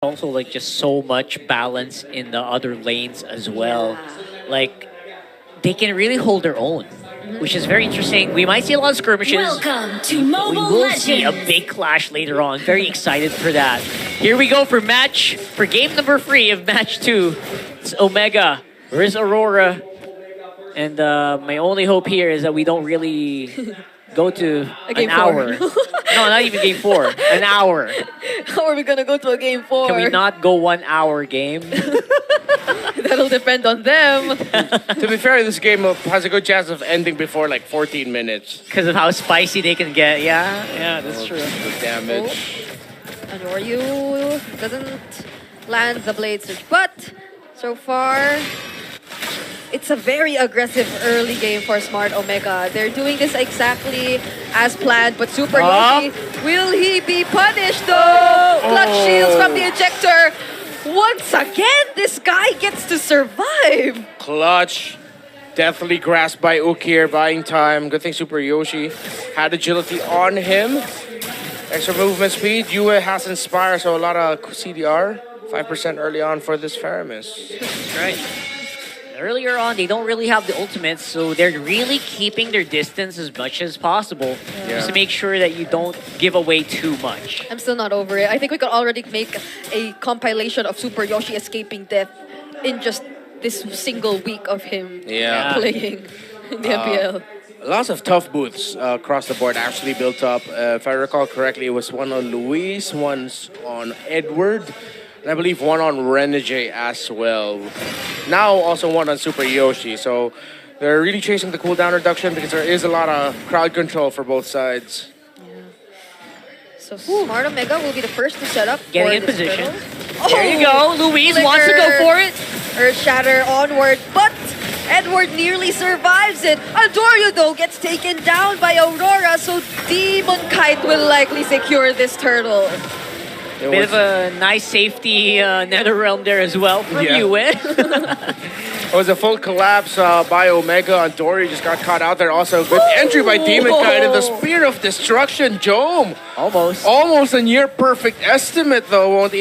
also like just so much balance in the other lanes as well. Like they can really hold their own, which is very interesting. We might see a lot of skirmishes. Welcome to We Mobile will Legends. see a big clash later on. Very excited for that. Here we go for game number 3 of match 2. It's Omega versus Aurora. And my only hope here is that we don't really go to A game an hour. four. No, not even game 4. An hour. How are we gonna go to a game 4? Can we not go 1 hour game? That'll depend on them. To be fair, this game has a good chance of ending before like 14 minutes. Because of how spicy they can get. Yeah, that's true. The damage. Anoryu doesn't land the blade switch, but so far it's a very aggressive early game for Smart Omega. They're doing this exactly as planned, but Super Yoshi, will he be punished though? Clutch shields from the ejector. Once again, this guy gets to survive. Clutch. Definitely grasped by Ook here, buying time. Good thing Super Yoshi had agility on him. Extra movement speed. Yue has Inspire, so a lot of CDR. 5% early on for this Faramis. That's right. Earlier on, they don't really have the ultimates, so they're really keeping their distance as much as possible. Just to make sure that you don't give away too much. I'm still not over it. I think we could already make a compilation of Super Yoshi escaping death in just this single week of him playing in the MPL. Lots of tough booths across the board actually built up. If I recall correctly, it was one on Luis, one on Edward, and I believe one on Renegade as well. Now also one on Super Yoshi. So they're really chasing the cooldown reduction because there is a lot of crowd control for both sides. So Smart Omega will be the first to set up. Getting for in this position. turtle. There you go. Luis wants to go for it. Earth Shatter onward, but Edward nearly survives it. Adoryu though gets taken down by Aurora, so Demon Kite will likely secure this turtle. Bit of a nice safety nether realm there as well from Yue. It was a full collapse by Omega on Dory. Just got caught out there. Also a good entry by Demon Kite in the Spear of Destruction. Jome. Almost a near perfect estimate though. Won't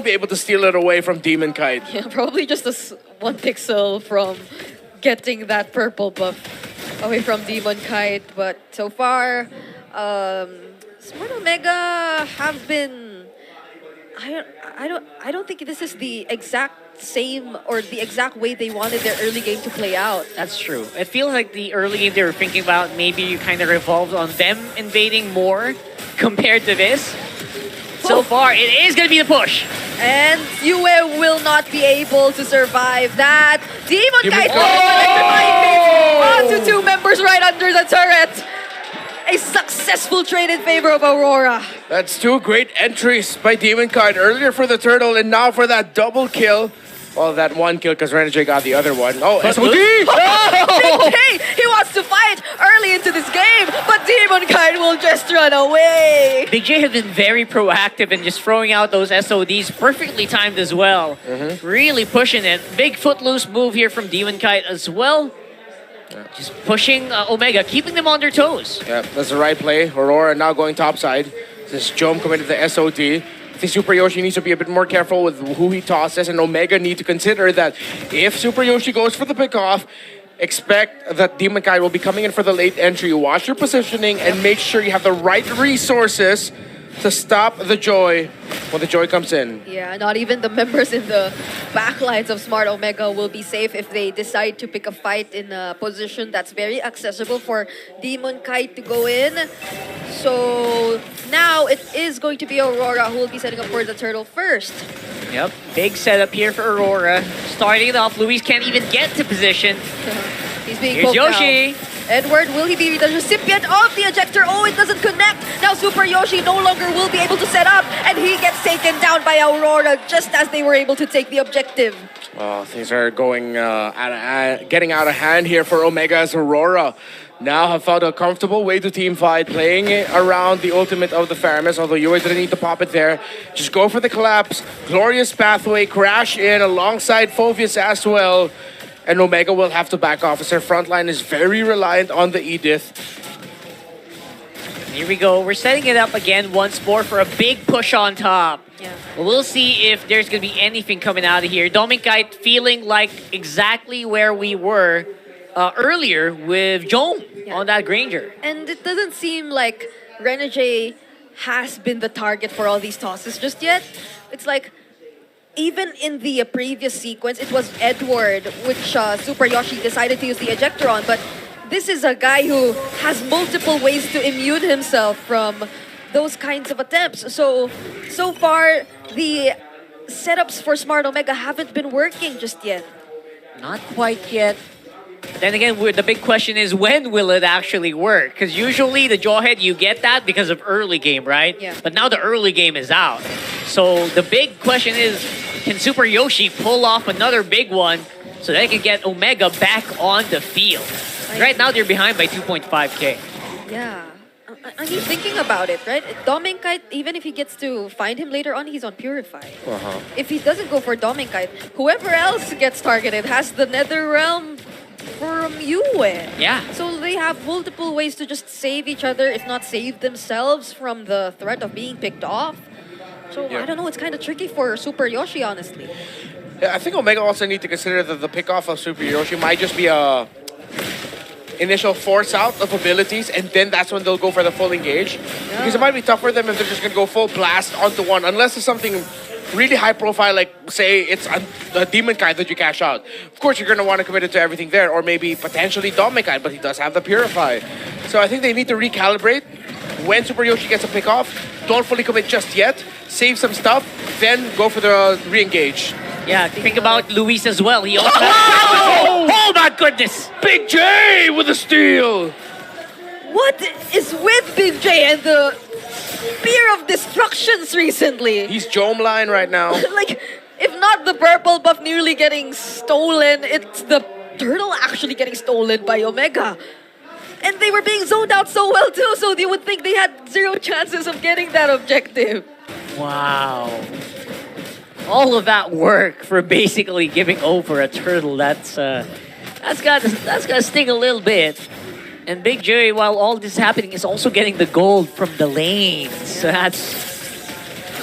be able to steal it away from Demon Kite. Yeah, probably just one pixel from getting that purple buff away from Demon Kite. But so far, Smart Omega have been. I don't think this is the exact same or the exact way they wanted their early game to play out. That's true. It feels like the early game they were thinking about maybe kind of revolved on them invading more compared to this. So far, it is going to be the push. And Yue will not be able to survive that. Demon Kite onto 2 members right under the turret. A successful trade in favor of Aurora. That's 2 great entries by Demon Kite. Earlier for the turtle and now for that double kill. Well, that 1 kill because Renegade got the other one. Oh, SOD! He wants to fight early into this game, but Demon Kite will just run away. Big J have been very proactive in just throwing out those SODs, perfectly timed as well. Really pushing it. Big footloose move here from Demon Kite as well. Just pushing Omega, keeping them on their toes. Yeah, that's the right play. Aurora now going topside. This Jome committed the SOD. I think Super Yoshi needs to be a bit more careful with who he tosses, and Omega need to consider that if Super Yoshi goes for the pickoff, expect that Demon Kite will be coming in for the late entry. Watch your positioning and make sure you have the right resources to stop the Joy when the Joy comes in. Yeah, not even the members in the backlines of Smart Omega will be safe if they decide to pick a fight in a position that's very accessible for Demon Kite to go in. So now it is going to be Aurora who will be setting up for the turtle first. Yep, big setup here for Aurora. Starting it off, Luis can't even get to position. He's being Here's poked Yoshi. out. Edward, will he be the recipient of the ejector? Oh, it doesn't connect. Now Super Yoshi no longer will be able to set up, and he gets taken down by Aurora just as they were able to take the objective. Oh, things are going getting out of hand here for Omega as Aurora now have found a comfortable way to team fight, playing it around the ultimate of the Faramis, although you didn't need to pop it there. Just go for the collapse. Glorious pathway, crash in alongside Phoveus as well. And Omega will have to back off as their front line is very reliant on the Edith. Here we go. We're setting it up again once more for a big push on top. Yeah. We'll see if there's going to be anything coming out of here. Dominkite feeling like exactly where we were earlier with Jom on that Granger. And it doesn't seem like Renegade has been the target for all these tosses just yet. It's like, even in the previous sequence, it was Edward, which Super Yoshi decided to use the ejector on, but this is a guy who has multiple ways to immune himself from those kinds of attempts. So far, the setups for Smart Omega haven't been working just yet. Not quite yet. But then again, the big question is, when will it actually work? Because usually the jawhead, you get that because of early game, right? Yeah. But now the early game is out. So the big question is, can Super Yoshi pull off another big one so they can get Omega back on the field? Right now they're behind by 2.5K. Yeah. I mean, thinking about it, right? Dominkite, even if he gets to find him later on, he's on Purify. If he doesn't go for Dominkite, whoever else gets targeted has the Nether Realm from Yue. Yeah. So they have multiple ways to just save each other, if not save themselves from the threat of being picked off. So I don't know, it's kind of tricky for Super Yoshi, honestly. Yeah, I think Omega also need to consider that the pick-off of Super Yoshi might just be a initial force out of abilities, and then that's when they'll go for the full engage. Yeah. Because it might be tough for them if they're just going to go full blast onto one, unless it's something really high profile, like say it's a Demon Kai that you cash out. Of course, you're going to want to commit it to everything there, or maybe potentially Dominkite, but he does have the Purify. So I think they need to recalibrate. When Super Yoshi gets a pick off, don't fully commit just yet, save some stuff, then go for the re-engage. Yeah, think about Luis as well. He also oh my goodness! Big J with the steal! What is with Big J and the Spear of Destructions recently? He's Jom line right now. Like, if not the purple buff nearly getting stolen, it's the turtle actually getting stolen by Omega. And they were being zoned out so well too, so you would think they had zero chances of getting that objective. Wow. All of that work for basically giving over a turtle, that's gotta sting a little bit. And Big J, while all this is happening, is also getting the gold from the lanes. So I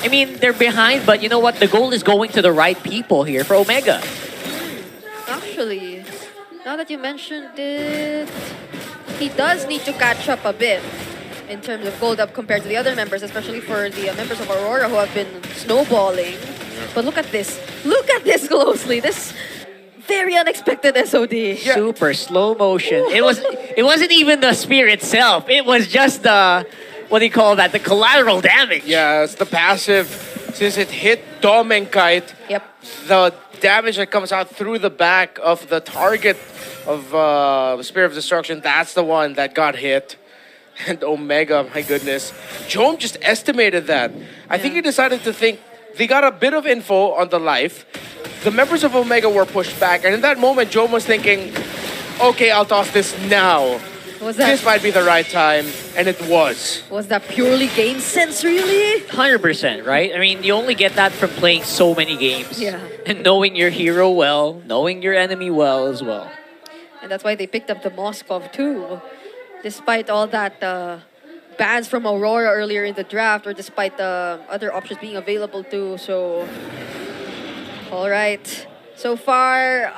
mean, they're behind, but you know what? The gold is going to the right people here for Omega. Actually, now that you mentioned it, he does need to catch up a bit in terms of gold up compared to the other members, especially for the members of Aurora who have been snowballing. But look at this. Look at this closely. This very unexpected SOD. Yeah. Super slow motion. It wasn't even the spear itself. It was just the, what do you call that? The collateral damage. Yeah, it's the passive. Since it hit Dominkite, the damage that comes out through the back of the target of Spear of Destruction, that's the one that got hit. And Omega, my goodness. Jom just estimated that. I think he decided to think they got a bit of info on the life. The members of Omega were pushed back, and in that moment, Jom was thinking, okay, I'll toss this now. This might be the right time, and it was. Was that purely game sense, really? 100%, right? I mean, you only get that from playing so many games. Yeah. And knowing your hero well, knowing your enemy well as well. And that's why they picked up the Moskov too. Despite all that bans from Aurora earlier in the draft, or despite the other options being available too. So, all right. So far,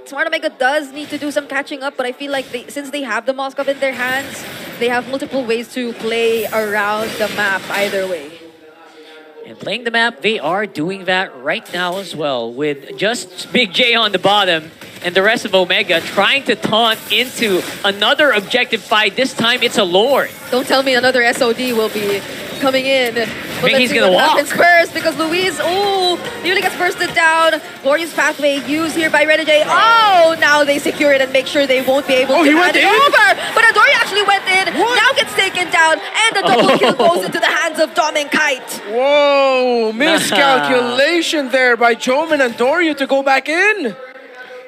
Smart Omega does need to do some catching up, but I feel like since they have the Moskov in their hands, they have multiple ways to play around the map either way. And playing the map, they are doing that right now as well, with just Big J on the bottom and the rest of Omega trying to taunt into another objective fight. This time it's a Lord. Don't tell me another SOD will be coming in. But I think he's gonna walk. Happens first, because Luis, nearly gets bursted down. Glorious pathway used here by Renegade. Oh, now they secure it and make sure they won't be able to hand it over. But Adori actually went in, now gets taken down, and the double kill goes into the hands of Dominkite. Whoa, miscalculation there by Jom and Andoria to go back in.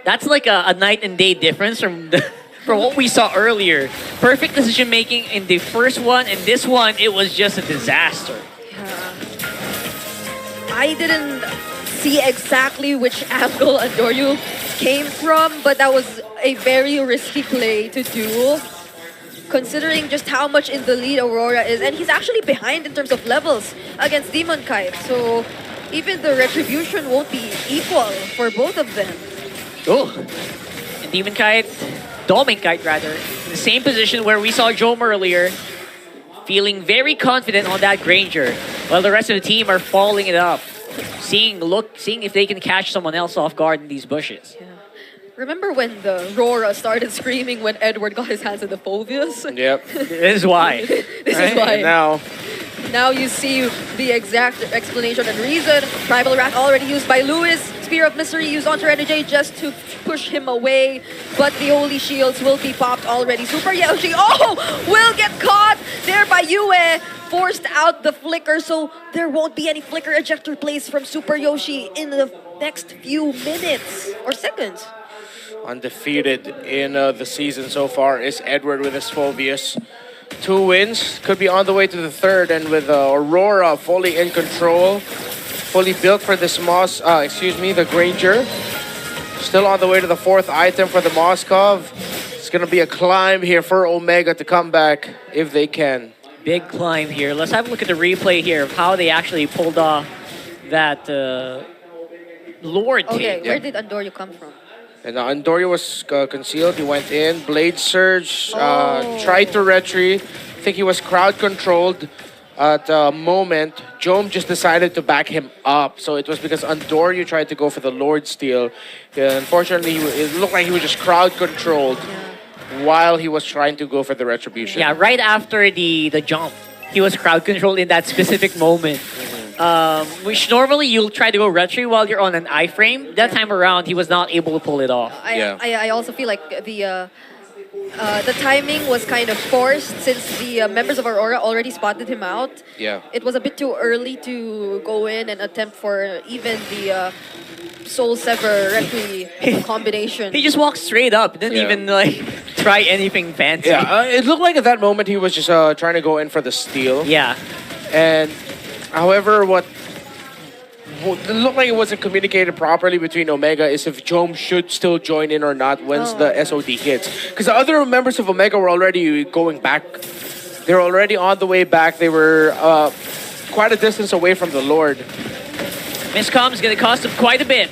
That's like a night and day difference from what we saw earlier. Perfect decision making in the first one, and this one, it was just a disaster. Yeah. I didn't see exactly which angle Adoryu came from, but that was a very risky play to do. considering just how much in the lead Aurora is. And he's actually behind in terms of levels against Demon Kite. So even the retribution won't be equal for both of them. Oh, and Demon Kite, Domin Kite rather, in the same position where we saw Jome earlier, feeling very confident on that Granger, while the rest of the team are following it up, seeing if they can catch someone else off guard in these bushes. Yeah. Remember when the Aurora started screaming when Edward got his hands on the Phobius? Yep. This is why. This is why. Now you see the exact explanation and reason. Tribal Wrath already used by Lewis. Spear of Mystery used onto Renegade just to push him away. But the Holy Shields will be popped already. Super Yoshi, will get caught there by Yue. Forced out the flicker, so there won't be any flicker ejector plays from Super Yoshi in the next few minutes or seconds. Undefeated in the season so far is Edward with his Phobius. 2 wins, could be on the way to the 3rd, and with Aurora fully in control, fully built for this the Granger. Still on the way to the 4th item for the Moskov. It's gonna be a climb here for Omega to come back if they can. Big climb here. Let's have a look at the replay here of how they actually pulled off that Lord take. Where did Andoryu come from? And Andoryu was concealed. He went in. Blade Surge. Tried to retreat. I think he was crowd controlled at the moment. Jome just decided to back him up. So it was because Andoryu tried to go for the Lord Steal. Unfortunately, it looked like he was just crowd controlled while he was trying to go for the Retribution. Yeah, right after the jump, he was crowd controlled in that specific moment. Which normally you'll try to go retry while you're on an iframe. That time around, he was not able to pull it off. I also feel like the timing was kind of forced since the members of Aurora already spotted him out. Yeah. It was a bit too early to go in and attempt for even the Soul Sever retry combination. He just walked straight up. Didn't even try anything fancy. Yeah, it looked like at that moment he was just trying to go in for the steal. Yeah. And however, what it looked like it wasn't communicated properly between Omega is if Jome should still join in or not once the SOD hits. Because the other members of Omega were already going back. They were already on the way back. They were quite a distance away from the Lord. Miscom is going to cost them quite a bit.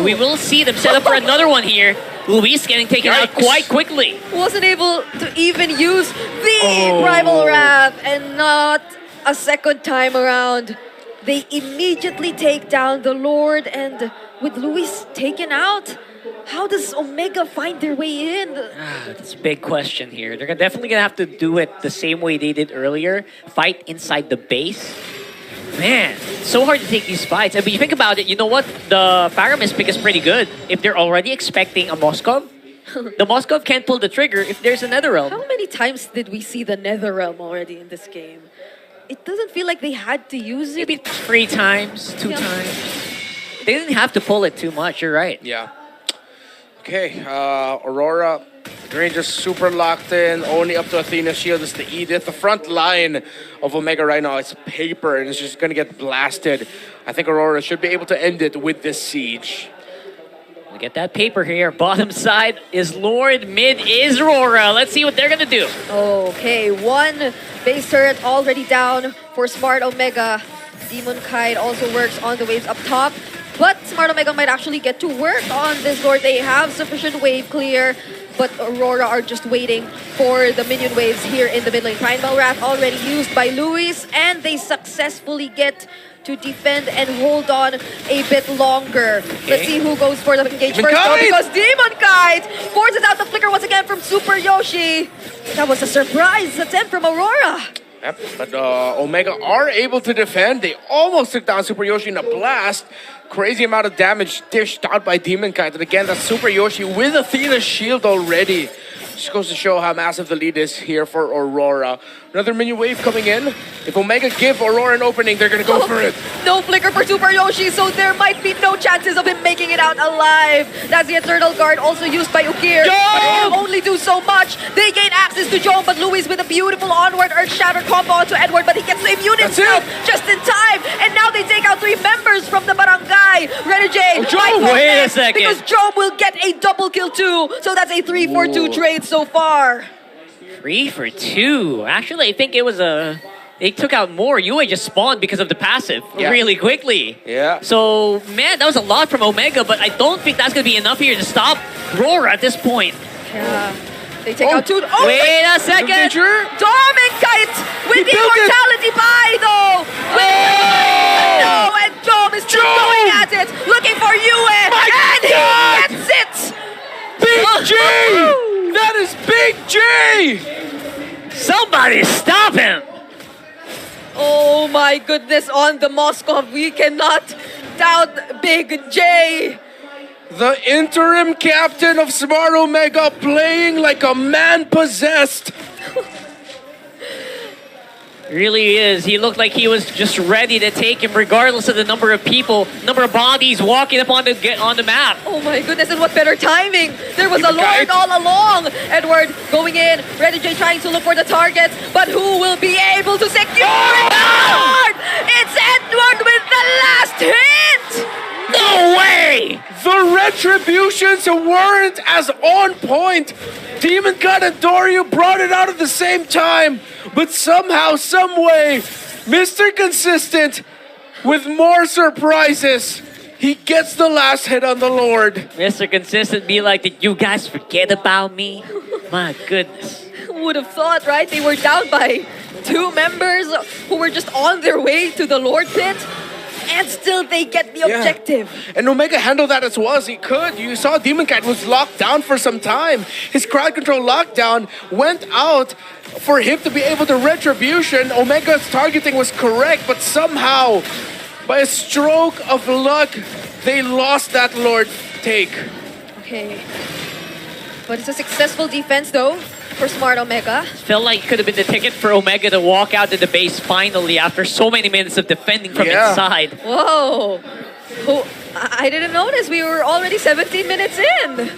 We will see them set up for another one here. Luis getting taken out quite quickly. Wasn't able to even use the Rival Wrath, and not a second time around. They immediately take down the Lord, and with Luis taken out, how does Omega find their way in? That's a big question here. They're definitely going to have to do it the same way they did earlier. Fight inside the base. Man, it's so hard to take these fights. I mean, you think about it, you know what? The Faramis pick is pretty good. If they're already expecting a Moskov, the Moskov can't pull the trigger if there's a Netherrealm. How many times did we see the Netherrealm already in this game? It doesn't feel like they had to use it. Maybe 3 times, 2 times. They didn't have to pull it too much, you're right. Yeah. Okay, Aurora, Rangers super locked in, only up to Athena Shield is the Edith. The front line of Omega right now is paper and it's just gonna get blasted. I think Aurora should be able to end it with this siege. Look at that paper here. Bottom side is Lord, mid is Aurora. Let's see what they're gonna do. Okay, 1 base turret already down for Smart Omega. Demon Kite also works on the waves up top. But Smart Omega might actually get to work on this Lord. They have sufficient wave clear, but Aurora are just waiting for the minion waves here in the mid lane. Primal Wrath already used by Luis, and they successfully get to defend and hold on a bit longer. Let's see who goes for the engage first, though, because Demon Kite forces out the flicker once again from Super Yoshi. That was a surprise attempt from Aurora. Yep, but Omega are able to defend. They almost took down Super Yoshi in a blast. Crazy amount of damage dished out by Demon Kite. And again, that's Super Yoshi with Athena's shield already. Just goes to show how massive the lead is here for Aurora. Another minion wave coming in. If Omega give Aurora an opening, they're gonna go for it. No flicker for Super Yoshi, so there might be no chances of him making it out alive. That's the Eternal Guard also used by Ukir. But it will only do so much. They gain access to Jome, but Luis with a beautiful onward Earth Shatter combo onto Edward, but he gets to immune himself just in time. And now they take out 3 members from the barangay. Renegade, wait a second. Because Jome will get a double kill too. So that's a 3-4-2 trade so far. 3 for 2. Actually, I think it was a... They took out more. Yue just spawned because of the passive really quickly. Yeah. So, man, that was a lot from Omega, but I don't think that's going to be enough here to stop Aurora at this point. Yeah. They take out 2. Oh, wait a second. Dom and Kite with the immortality buy, though. No, and Dom is still going at it, looking for Yue, and he gets it. Big G! That is Big G! Somebody stop him! Oh my goodness, on the Moskov, we cannot doubt Big J. The interim captain of Smart Omega playing like a man possessed. Really is. He looked like he was just ready to take him regardless of the number of people, number of bodies walking up on the map. Oh my goodness, and what better timing. There was a Lord all along. Edward going in, Red J trying to look for the targets, but who will be able to secure it? It's Edward with the last hit! No way! The retributions weren't as on point. Demon God and Doryu brought it out at the same time, but somehow, someway, Mr. Consistent with more surprises. He gets the last hit on the Lord. Mr. Consistent be like, did you guys forget about me? My goodness. Who would have thought, right? They were down by 2 members who were just on their way to the Lord pit. And still they get the objective. And Omega handled that as well as he could. You saw Demon Cat was locked down for some time. His crowd control lockdown went out for him to be able to retribution. Omega's targeting was correct, but somehow, by a stroke of luck, they lost that Lord take. Okay. But it's a successful defense though for Smart Omega. Felt like it could have been the ticket for Omega to walk out to the base finally after so many minutes of defending from inside. Whoa. I didn't notice. We were already 17 minutes in.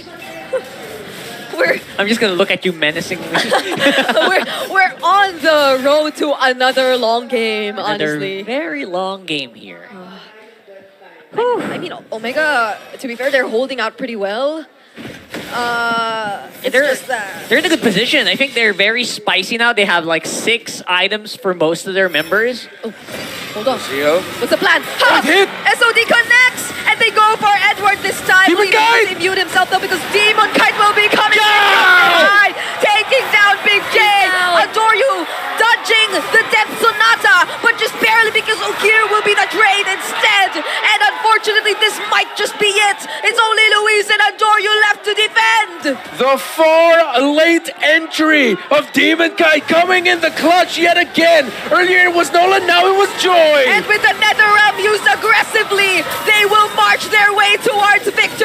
I'm just going to look at you menacingly. we're on the road to another long game, honestly. Another very long game here. I mean, Omega, to be fair, they're holding out pretty well. It's just that they're in a good position. I think they're very spicy now. They have like 6 items for most of their members. Oh, hold on. What's the plan? SOD connects, and they go for Edward this time. Demon Kite! He muted himself though because Demon Kite will be coming in, taking down Big J. Adoryu dodging the Death Sonata, but just barely because Okir will be the trade instead. And unfortunately, this might just be it. It's only Luis and Adoryu left to defend. The far late entry of Demon Kite coming in the clutch yet again. Earlier it was Nolan, now it was Joy. And with the Netherrealm used aggressively, they will march their way towards victory.